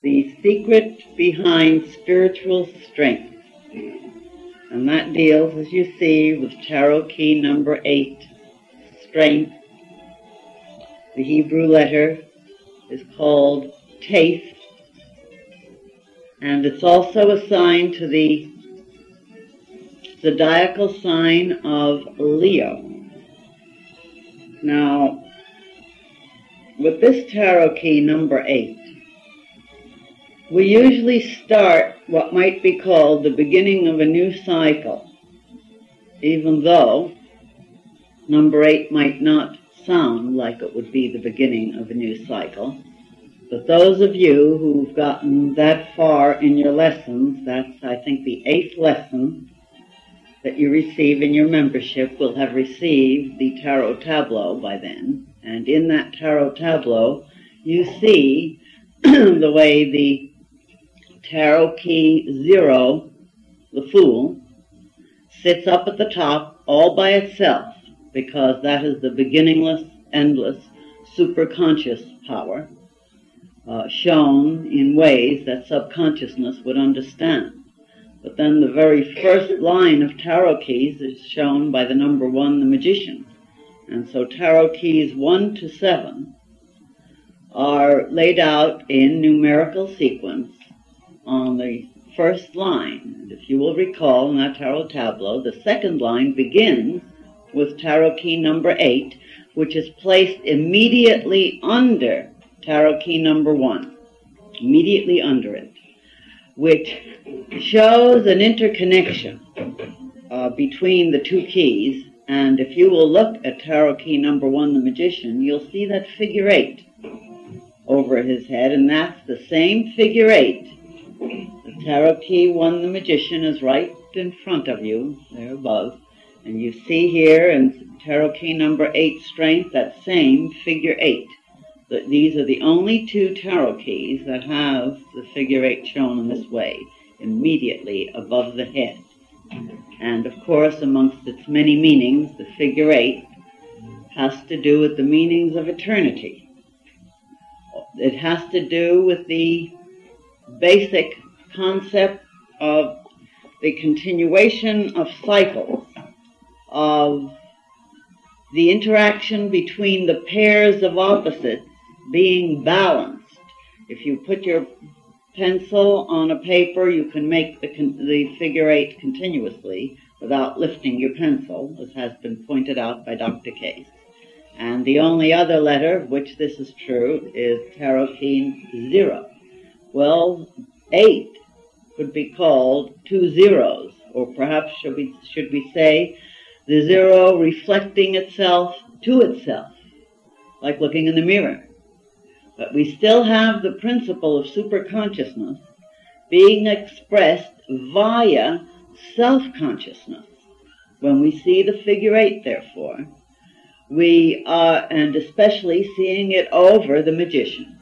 The Secret Behind Spiritual Strength. And that deals, as you see, with tarot key number 8, strength. The Hebrew letter is called Teth, and it's also assigned to the zodiacal sign of Leo. Now, with this tarot key number 8, we usually start what might be called the beginning of a new cycle, even though number 8 might not sound like it would be the beginning of a new cycle. But those of you who've gotten that far in your lessons, that's, I think, the 8th lesson that you receive in your membership, will have received the tarot tableau by then. And in that tarot tableau, you see the way the tarot key 0, the Fool, sits up at the top all by itself, because that is the beginningless, endless, superconscious power, shown in ways that subconsciousness would understand. But then the very first line of tarot keys is shown by the number 1, the Magician. And so tarot keys 1 to 7 are laid out in numerical sequence on the first line. And if you will recall in that tarot tableau, the second line begins with tarot key number 8, which is placed immediately under tarot key number 1, immediately under it, which shows an interconnection between the two keys. And if you will look at tarot key number 1, the Magician, you'll see that figure 8 over his head, and that's the same figure 8. The tarot key 1, the Magician, is right in front of you, there above, and you see here in tarot key number 8, strength, that same figure 8. These are the only 2 tarot keys that have the figure 8 shown in this way, immediately above the head. And of course, amongst its many meanings, the figure 8 has to do with the meanings of eternity. It has to do with the basic concept of the continuation of cycles, of the interaction between the pairs of opposites being balanced. If you put your pencil on a paper, you can make the figure 8 continuously without lifting your pencil, as has been pointed out by Dr. Case. And the only other letter of which this is true is tarot key 0. Well, 8 could be called 2 zeros, or perhaps should we say the 0 reflecting itself to itself, like looking in the mirror. But we still have the principle of superconsciousness being expressed via self-consciousness. When we see the figure 8, therefore, we are, and especially seeing it over the Magician,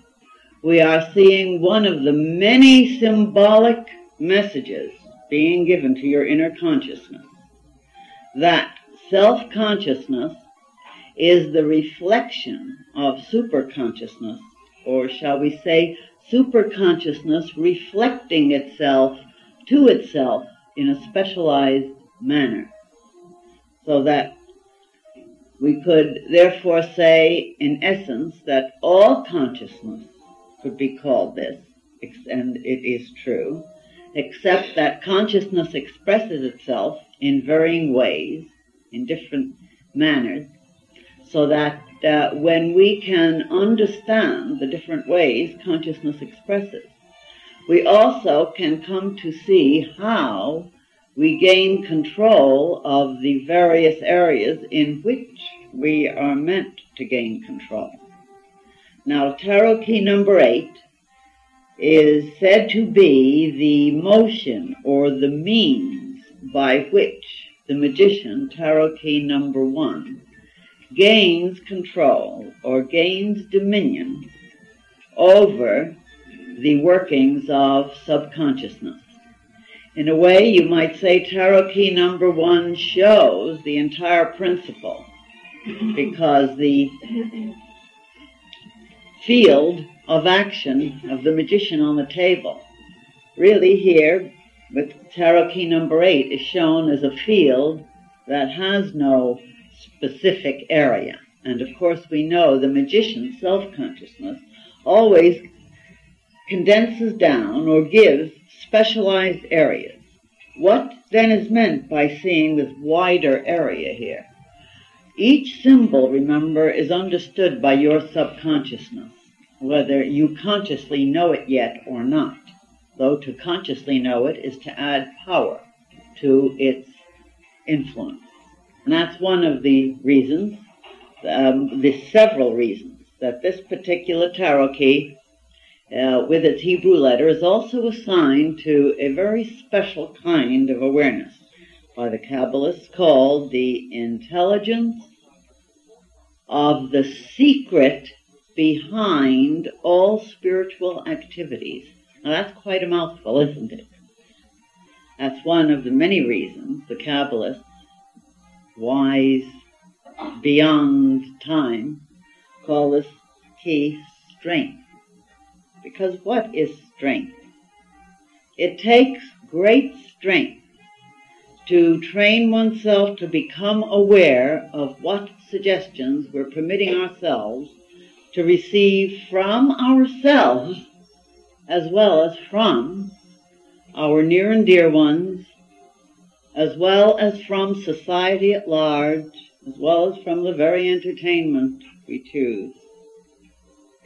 we are seeing one of the many symbolic messages being given to your inner consciousness, that self-consciousness is the reflection of superconsciousness, or shall we say, superconsciousness reflecting itself to itself in a specialized manner. So that we could therefore say, in essence, that all consciousness could be called this, and it is true, except that consciousness expresses itself in varying ways, in different manners, so that when we can understand the different ways consciousness expresses, we also can come to see how we gain control of the various areas in which we are meant to gain control. Now, tarot key number 8 is said to be the motion or the means by which the Magician, tarot key number 1, gains control or gains dominion over the workings of subconsciousness. In a way, you might say tarot key number 1 shows the entire principle, because the field of action of the magician on the table. Really here, with tarot key number 8, is shown as a field that has no specific area. And of course we know the magician's self-consciousness always condenses down or gives specialized areas. What then is meant by seeing this wider area here? Each symbol, remember, is understood by your subconsciousness, whether you consciously know it yet or not. Though to consciously know it is to add power to its influence. And that's one of the reasons, the several reasons, that this particular tarot key, with its Hebrew letter, is also assigned to a very special kind of awareness, by the Kabbalists called the intelligence of the secret behind all spiritual activities. Now that's quite a mouthful, isn't it? That's one of the many reasons the Kabbalists, wise beyond time, call this key strength. Because what is strength? It takes great strength to train oneself to become aware of what suggestions we're permitting ourselves to receive from ourselves, as well as from our near and dear ones, as well as from society at large, as well as from the very entertainment we choose.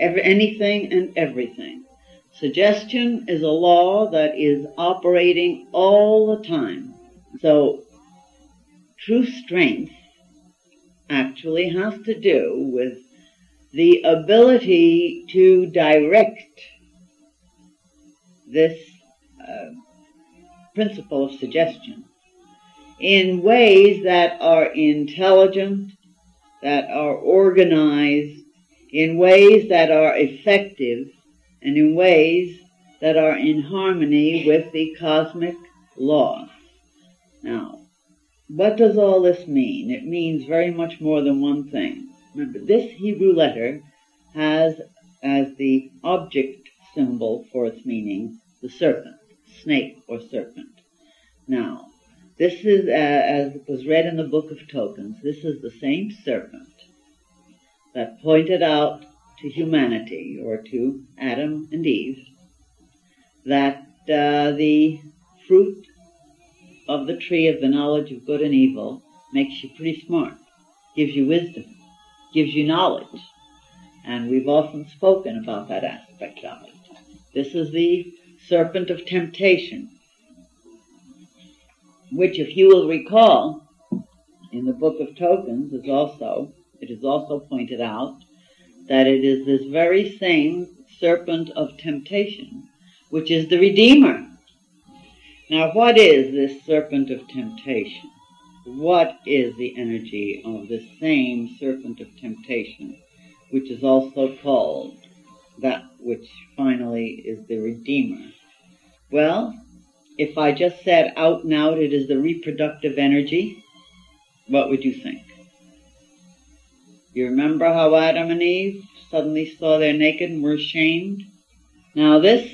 Anything and everything. Suggestion is a law that is operating all the time. So, true strength actually has to do with the ability to direct this principle of suggestion in ways that are intelligent, that are organized, in ways that are effective, and in ways that are in harmony with the cosmic laws. Now, what does all this mean? It means very much more than one thing. Remember, this Hebrew letter has as the object symbol for its meaning the serpent, snake or serpent. Now, this is, as was read in the Book of Tokens, this is the same serpent that pointed out to humanity, or to Adam and Eve, that the fruit of the tree of the knowledge of good and evil makes you pretty smart, gives you wisdom, gives you knowledge. And we've often spoken about that aspect of it. This is the serpent of temptation, which, if you will recall, in the Book of Tokens it is also pointed out that it is this very same serpent of temptation which is the Redeemer. Now, what is this serpent of temptation? What is the energy of this same serpent of temptation, which is also called that which finally is the Redeemer? Well, if I just said out and out it is the reproductive energy, what would you think? You remember how Adam and Eve suddenly saw they're naked and were ashamed? Now, this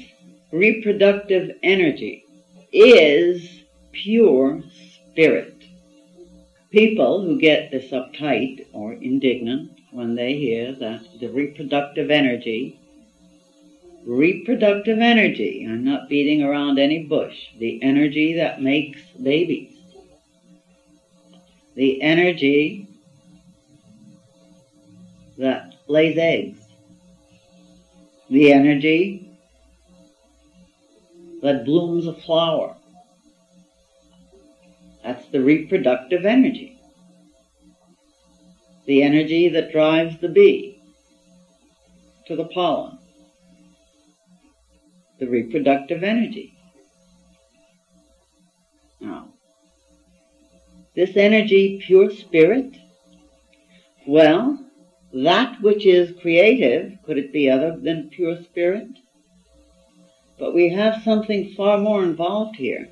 reproductive energy is pure spirit. People who get this uptight or indignant when they hear that the reproductive energy, I'm not beating around any bush, the energy that makes babies, the energy that lays eggs, the energy that blooms a flower. That's the reproductive energy. The energy that drives the bee to the pollen. The reproductive energy. Now, this energy, pure spirit, well, that which is creative, could it be other than pure spirit? But we have something far more involved here.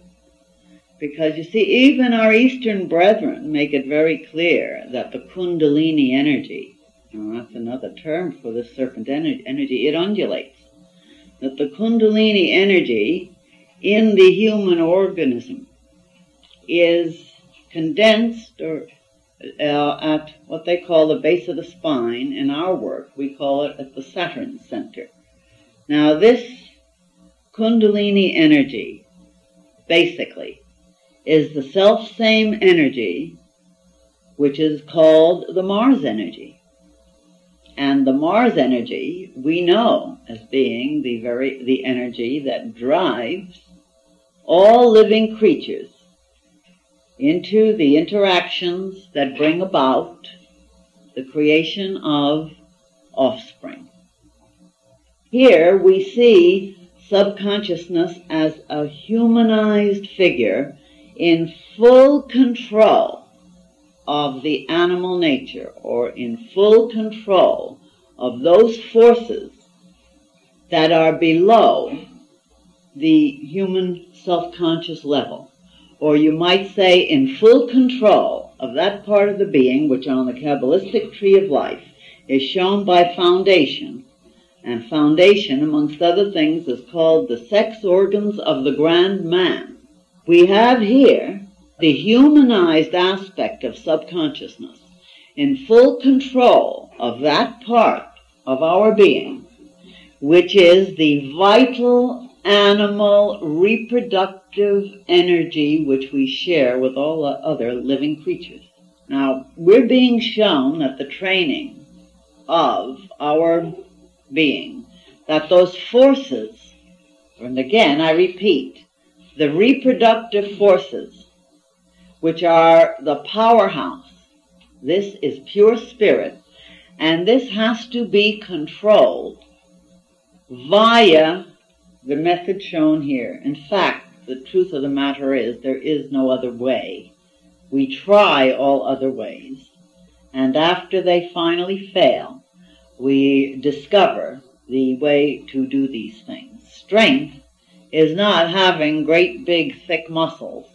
Because you see, even our Eastern brethren make it very clear that the Kundalini energy, that's another term for the serpent energy, it undulates. that the Kundalini energy in the human organism is condensed or at what they call the base of the spine. In our work, we call it at the Saturn center. Now, this Kundalini energy, basically, is the self-same energy which is called the Mars energy. And the Mars energy we know as being the energy that drives all living creatures into the interactions that bring about the creation of offspring. Here we see subconsciousness as a humanized figure in full control of the animal nature, or in full control of those forces that are below the human self-conscious level. Or you might say in full control of that part of the being which on the Kabbalistic tree of life is shown by foundation. And foundation, amongst other things, is called the sex organs of the grand man. We have here the humanized aspect of subconsciousness in full control of that part of our being, which is the vital animal reproductive energy which we share with all the other living creatures. Now, we're being shown that the training of our being, that those forces, and again I repeat, the reproductive forces, which are the powerhouse, this is pure spirit, and this has to be controlled via the method shown here. In fact, the truth of the matter is there is no other way. We try all other ways, and after they finally fail, we discover the way to do these things. Strength is not having great big thick muscles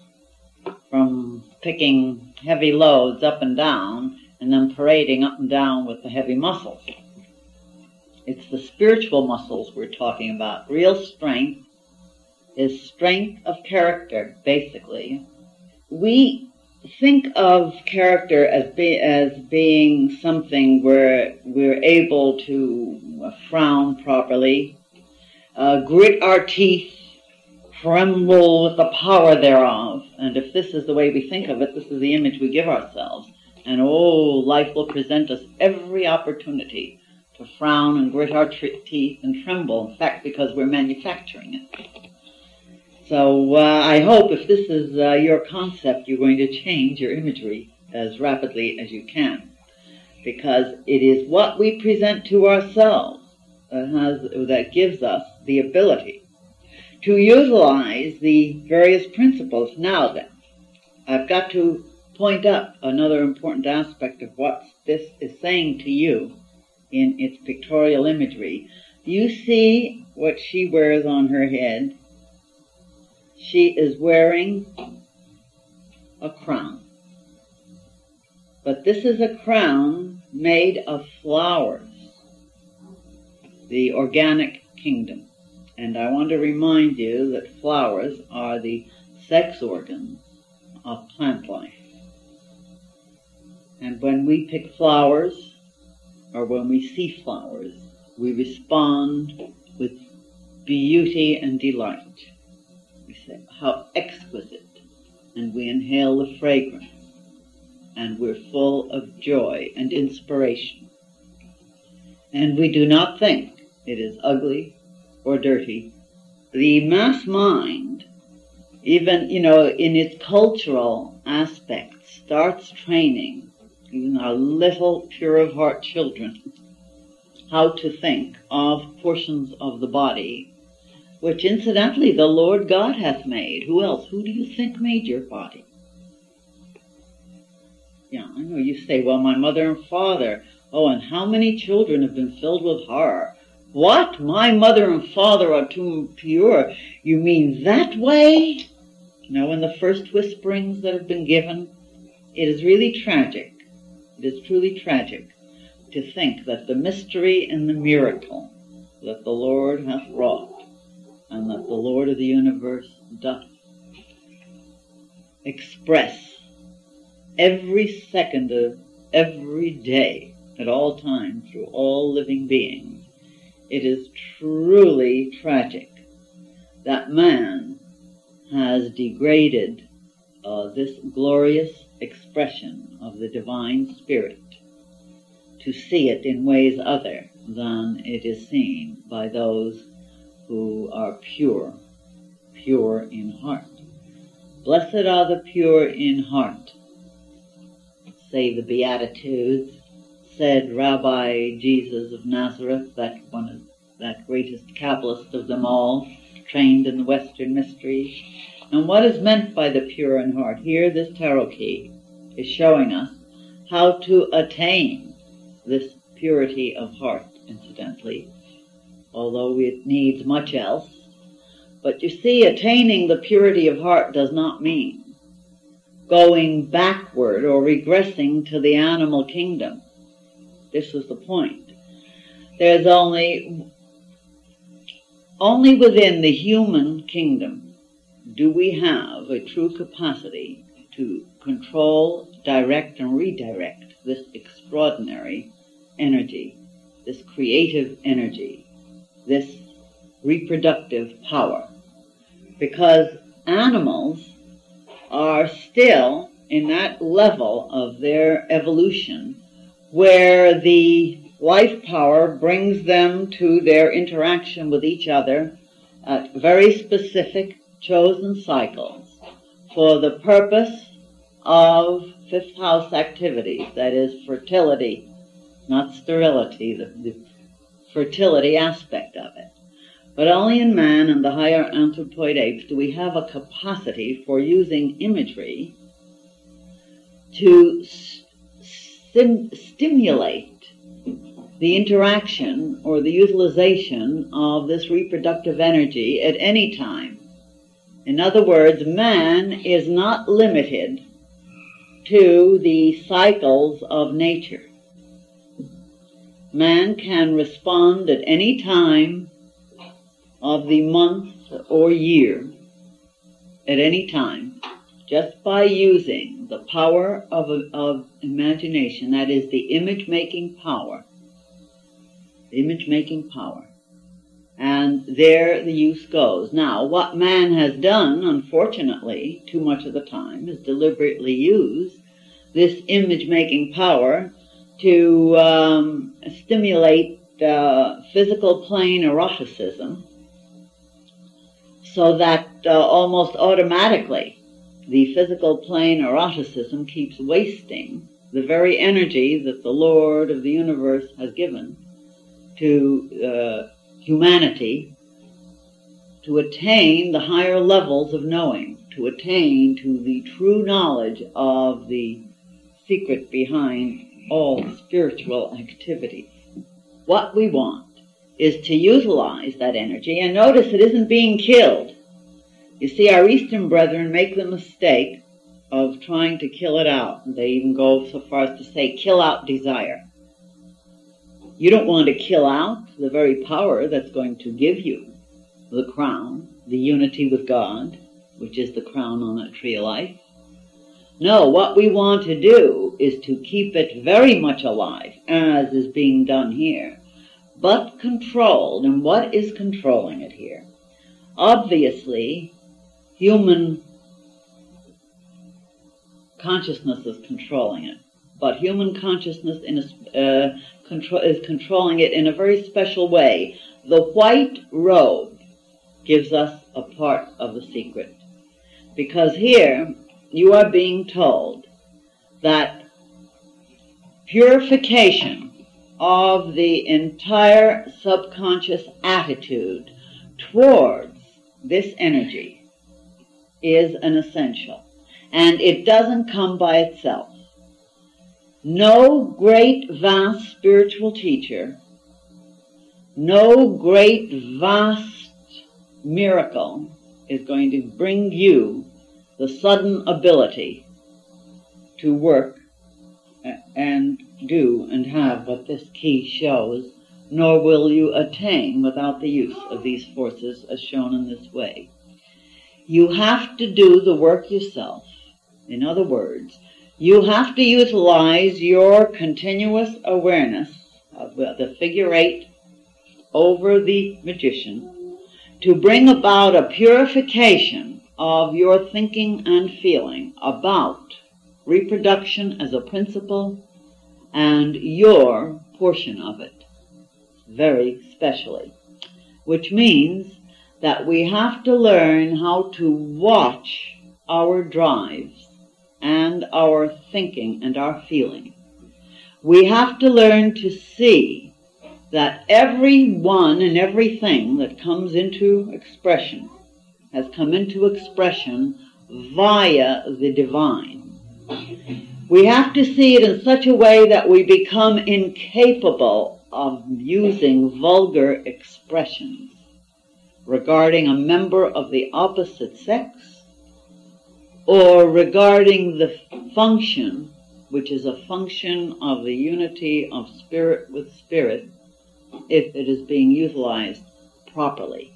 from picking heavy loads up and down and then parading up and down with the heavy muscles. It's the spiritual muscles we're talking about. Real strength is strength of character, basically. We think of character as being something where we're able to frown properly, grit our teeth, tremble with the power thereof. And if this is the way we think of it, this is the image we give ourselves. And life will present us every opportunity to frown and grit our teeth and tremble, in fact, because we're manufacturing it. So I hope if this is your concept, you're going to change your imagery as rapidly as you can, because it is what we present to ourselves that gives us the ability to utilize the various principles. Now then, I've got to point up another important aspect of what this is saying to you in its pictorial imagery. You see what she wears on her head. She is wearing a crown. But this is a crown made of flowers, the organic kingdom. And I want to remind you that flowers are the sex organs of plant life. And when we pick flowers, or when we see flowers, we respond with beauty and delight. We say, how exquisite, and we inhale the fragrance, and we're full of joy and inspiration. And we do not think it is ugly or dirty. The mass mind, even, in its cultural aspect, starts training even our little pure of heart children how to think of portions of the body, which incidentally the Lord God hath made. Who else? Who do you think made your body? Yeah, I know you say, well, my mother and father. Oh, and how many children have been filled with horror? What? My mother and father are too pure? You mean that way? In the first whisperings that have been given, it is really tragic. It is truly tragic to think that the mystery and the miracle that the Lord hath wrought the Lord of the universe doth express every second of every day, at all times, through all living beings, it is truly tragic that man has degraded this glorious expression of the divine spirit to see it in ways other than it is seen by those who are pure in heart. Blessed are the pure in heart, say the Beatitudes, said Rabbi Jesus of Nazareth, that greatest Kabbalist of them all, trained in the Western mysteries. And what is meant by the pure in heart? Here, this tarot key is showing us how to attain this purity of heart, incidentally, although it needs much else. But you see, attaining the purity of heart does not mean going backward or regressing to the animal kingdom. This is the point. There's only within the human kingdom do we have a true capacity to control, direct, and redirect this extraordinary energy, this creative energy, this reproductive power. Because animals are still in that level of their evolution where the life power brings them to their interaction with each other at very specific chosen cycles for the purpose of fifth house activities, that is fertility, not sterility, the fertility aspect of it. But only in man and the higher anthropoid apes do we have a capacity for using imagery to stimulate the interaction or the utilization of this reproductive energy at any time. In other words, man is not limited to the cycles of nature. Man can respond at any time of the month or year, at any time, just by using the power of imagination, that is the image-making power. Image-making power. And there the use goes. Now, what man has done, unfortunately, too much of the time, is deliberately use this image-making power to stimulate physical plane eroticism, so that almost automatically the physical plane eroticism keeps wasting the very energy that the Lord of the universe has given to humanity to attain the higher levels of knowing, to attain to the true knowledge of the secret behind all spiritual activities. What we want is to utilize that energy, and notice it isn't being killed. You see, our Eastern brethren make the mistake of trying to kill it out. They even go so far as to say, kill out desire. You don't want to kill out the very power that's going to give you the crown, the unity with God, which is the crown on that tree of life. No, what we want to do is to keep it very much alive, as is being done here, but controlled. And what is controlling it here? Obviously, human consciousness is controlling it, but human consciousness is controlling it in a very special way. The white robe gives us a part of the secret, because here you are being told that purification of the entire subconscious attitude towards this energy is an essential, and it doesn't come by itself. No great, vast spiritual teacher, no great, vast miracle is going to bring you the sudden ability to work and do and have what this key shows nor will you attain without the use of these forces as shown in this way. You have to do the work yourself. In other words, you have to utilize your continuous awareness of the figure 8 over the magician to bring about a purification of your thinking and feeling about reproduction as a principle and your portion of it, very specially, which means that we have to learn how to watch our drives and our thinking and our feeling. We have to learn to see that everyone and everything that comes into expression has come into expression via the divine. We have to see it in such a way that we become incapable of using vulgar expressions regarding a member of the opposite sex or regarding the function, which is a function of the unity of spirit with spirit, if it is being utilized properly.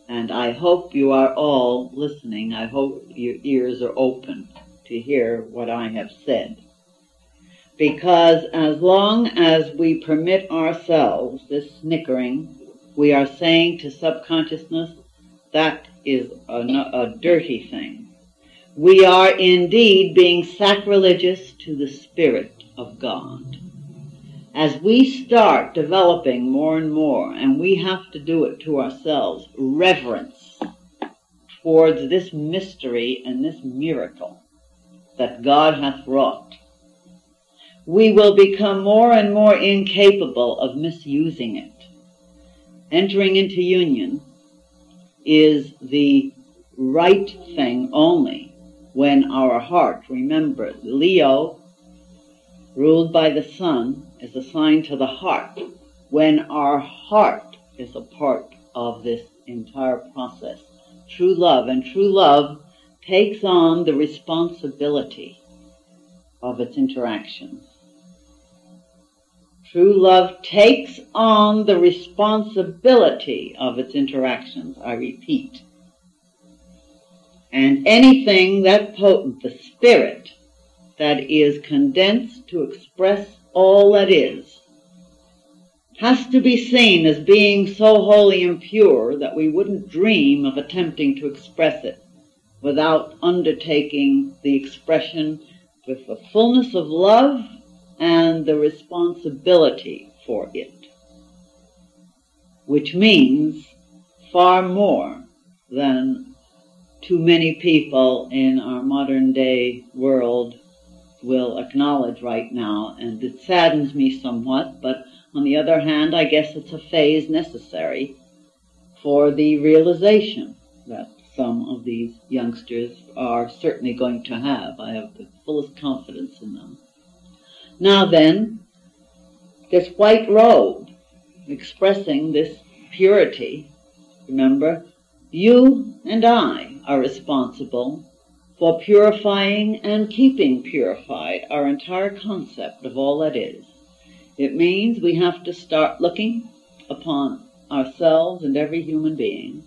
And I hope you are all listening. I hope your ears are open to hear what I have said. Because as long as we permit ourselves this snickering, we are saying to subconsciousness, that is a dirty thing. We are indeed being sacrilegious to the Spirit of God. As we start developing more and more, and we have to do it to ourselves, reverence towards this mystery and this miracle that God hath wrought, we will become more and more incapable of misusing it. Entering into union is the right thing only when our heart, remember, Leo, ruled by the sun, is assigned to the heart. When our heart is a part of this entire process, true love, and true love takes on the responsibility of its interactions. True love takes on the responsibility of its interactions, I repeat. And anything that potent, the spirit that is condensed to express all that is, has to be seen as being so holy and pure that we wouldn't dream of attempting to express it without undertaking the expression with the fullness of love and the responsibility for it, which means far more than too many people in our modern day world will acknowledge right now, and it saddens me somewhat, but on the other hand, I guess it's a phase necessary for the realization that some of these youngsters are certainly going to have. I have the fullest confidence in them. Now then, this white robe expressing this purity, remember, you and I are responsible for purifying and keeping purified our entire concept of all that is. It means we have to start looking upon ourselves and every human being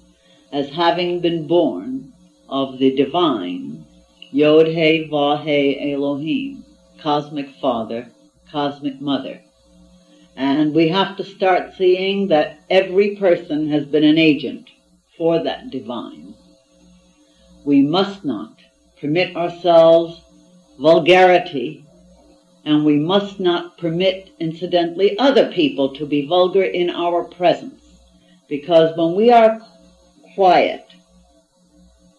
as having been born of the divine Yod-He, Vah-He, Elohim, Cosmic Father, Cosmic Mother. And we have to start seeing that every person has been an agent for that divine. We must not permit ourselves vulgarity, and we must not permit, incidentally, other people to be vulgar in our presence. Because when we are quiet,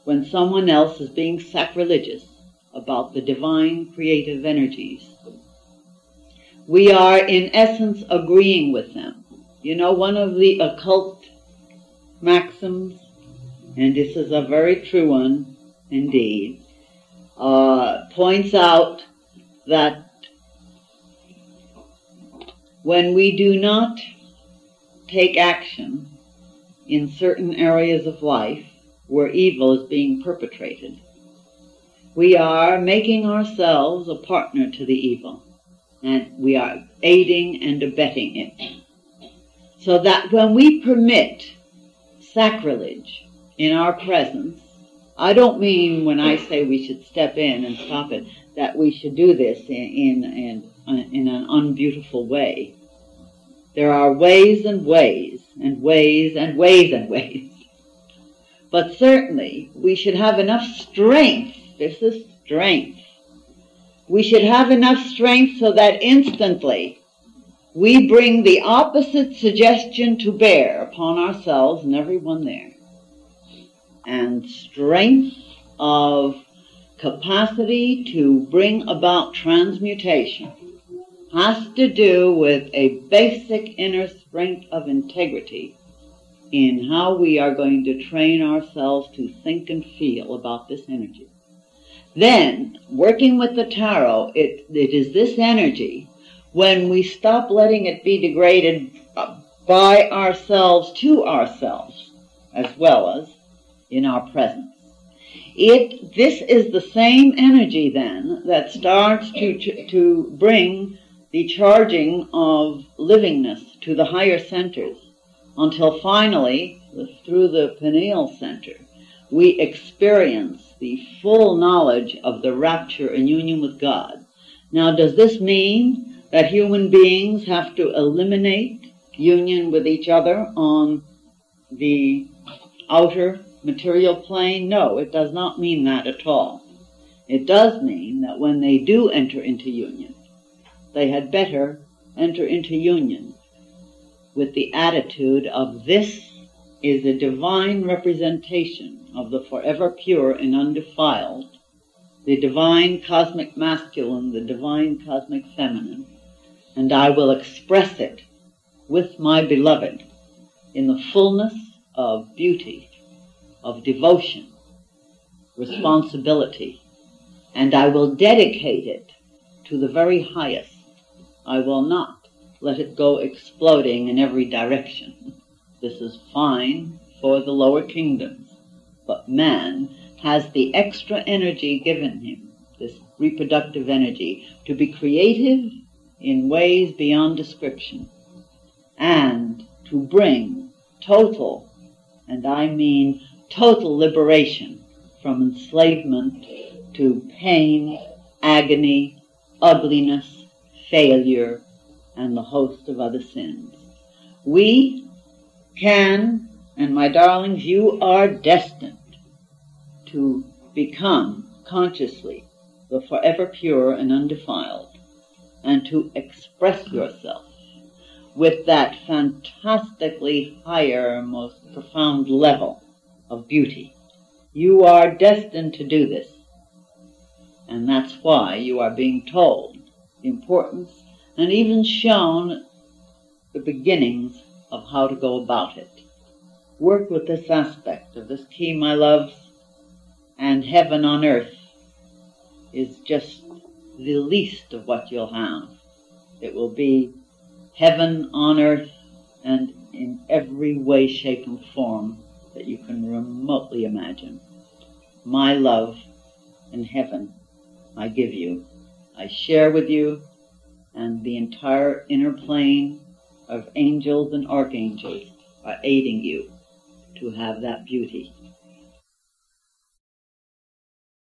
when someone else is being sacrilegious about the divine creative energies, we are in essence agreeing with them. You know, one of the occult maxims, and this is a very true one indeed, points out that when we do not take action in certain areas of life where evil is being perpetrated, we are making ourselves a partner to the evil. and we are aiding and abetting it. So that when we permit sacrilege in our presence, I don't mean when I say we should step in and stop it, that we should do this in an unbeautiful way. There are ways and ways and ways and ways and ways. But certainly we should have enough strength. This is strength. We should have enough strength so that instantly we bring the opposite suggestion to bear upon ourselves and everyone there. And strength of capacity to bring about transmutation has to do with a basic inner strength of integrity in how we are going to train ourselves to think and feel about this energy. Then, working with the tarot, it is this energy, when we stop letting it be degraded by ourselves to ourselves, as well as in our presence. This is the same energy then that starts to bring the charging of livingness to the higher centers, until finally, through the pineal center, we experience the full knowledge of the rapture and union with God. Now, does this mean that human beings have to eliminate union with each other on the outer material plane? No, it does not mean that at all. It does mean that when they do enter into union, they had better enter into union with the attitude of this is a divine representation of the forever pure and undefiled, the divine cosmic masculine, the divine cosmic feminine, and I will express it with my beloved in the fullness of beauty, of devotion, responsibility, and I will dedicate it to the very highest. I will not let it go exploding in every direction. This is fine for the lower kingdoms, but man has the extra energy given him, this reproductive energy, to be creative in ways beyond description, and to bring total, and I mean total liberation from enslavement to pain, agony, ugliness, failure, and the host of other sins. We can, and my darlings, you are destined to become consciously the forever pure and undefiled, and to express yourself with that fantastically higher, most profound level of beauty. You are destined to do this, and that's why you are being told the importance and even shown the beginnings of how to go about it. Work with this aspect of this key, my loves, and heaven on earth is just the least of what you'll have. It will be heaven on earth and in every way, shape, and form that you can remotely imagine. My love and heaven I give you. I share with you, and the entire inner plane of angels and archangels are aiding you to have that beauty.